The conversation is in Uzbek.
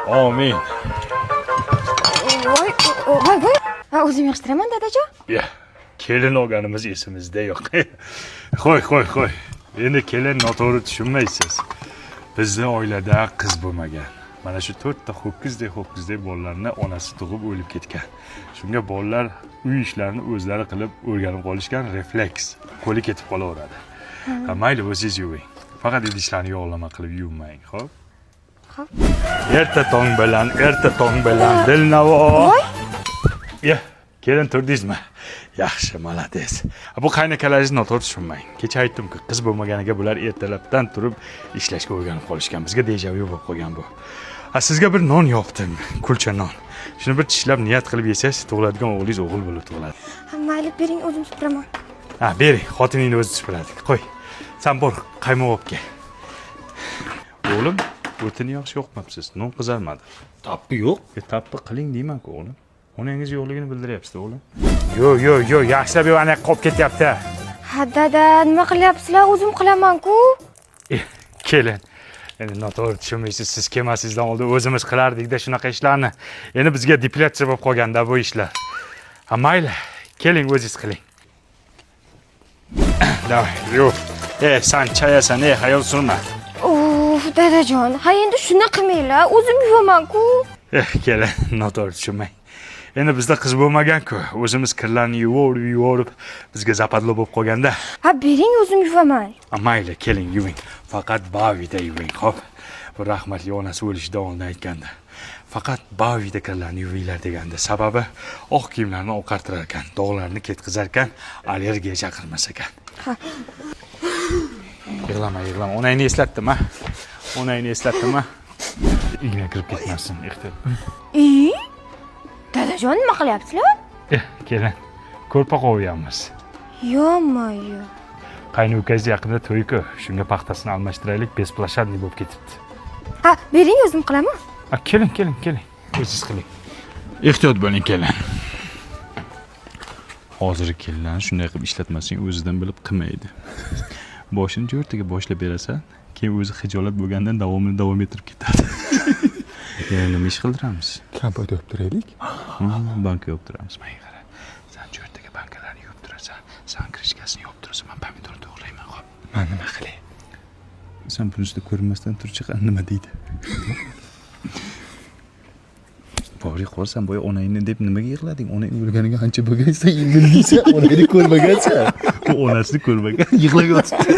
Amin. Voy. O'zim yig'ishtiraman, dadajon. Ya, kelin olganimiz esimizda yo'q. Qo'y. Endi kelin noto'g'ri tushunmaysiz. Bizning oilada qiz bo'lmagan. Mana shu 4 ta ho'kizdek bolalarni onasi tug'ib o'lib ketgan. Shunga bolalar uy ishlarini o'zlari qilib o'rganib qolishgan refleks. Qo'li ketib qolaveradi. Mayli, o'zingiz yuving. Faqat idishlarni yog'lama qilib yuvmang, xo'p? Xo'p. Erta tong bilan Dilnavo. Ya, kelin turdingizmi? Yaxshi, malades. Bu qaynakalaringizni noto'g'ri tushunmang. Kecha aytdim-ku, qiz bo'lmaganiga bular ertalabdan turib ishlashga o'rganib qolishgan. Bizga dejavu bo'lib qolgan bu. Sizga bir non yopdim, kulcha non. Shuni bir tishlab niyat qilib yesangiz, tug'iladigan o'g'lingiz o'g'il bo'lib tug'iladi. Mayli, bering, o'zim supuraman. Bering, xotiningni o'zi supuradi. Qo'y. Sen bor, qaymoq olib kel. O'g'lim, o'tini yaxshi yoqmabsiz. Non qizarmadi. Tappi yo'q. Tappi qiling deyman-ku, o'g'lim. Onangiz yo'qligini bildiryapsiz, o'g'lim. Yo'q, yaxshilab yo'q, qolib ketyapti. Ha, dada, nima qilyapsizlar? O'zim qilaman-ku. Kelin. Endi noto'g'ri tushunmaysiz, siz kelmasingizdan oldin o'zimiz qilardik-da shunaqa ishlarni. Endi bizga deplyatsiya bo'lib qolganda bu ishlar. Mayli, keling o'zingiz qiling. Davay, yo'q. Sen chayasan, hayol surma. Dadajon, endi shuni qilmanglar, o'zim yuvaman-ku. Kelin, noto'g'ri tushunmang. Endi bizda qiz bo'lmagan-ku. O'zimiz kirlarni yuvorib, bizga zapadlo bo'lib qolganda. Bering, o'zim yuvaman. Mayli, keling, yuving. Faqat bavida yuving, xo'p? Bu rahmatli onasi o'lishidan oldin aytganda. Faqat bavida kirlarni yuvinglar deganda. Sababi oq kiyimlarni oqartirar ekan, dog'larni ketkizar ekan, allergiya chaqirmas ekan. Yig'lama. Onangni eslatdim-a? Igna kirib ketmasin, ehtiyot. Dadajon, nima qilyapsizlar? Kelin, ko'rpa qo'yamiz. Yo'q. Qaynukangiz yaqinda to'y-ku, shunga paxtasini almashtiraylik, besplashadniy bo'lib ketibdi. Bering, o'zim qilaman. Keling. O'zingiz qiling. Ehtiyot bo'ling, kelin. Hozirgi kelinlarni shunday qilib ishlatmasang, o'zidan bilib qilmaydi. Boshini jo'rtaga boshlab berasan, keyin o'zi xijolat bo'lgandan davom ettirib ketadi. Yana nima ish qildiramiz? Kompot yopib turaylik. Banka yopib turamiz. Menga qara. Sen jo'rtaga bankalarni yopib turasan, sen krishkasini yopib turasan, men pomidor to'g'rayman, xo'p. Men nima qilay? Sen buni ustida ko'rinmasdan turchi nima deydi? Bori qo'rsan, boya onangni deb nimaga yig'lading? Onang o'lganiga ancha bo'lgansa, endi deysan, onangni ko'rmagansan. U onasini ko'rmagan, yig'lab yotibdi.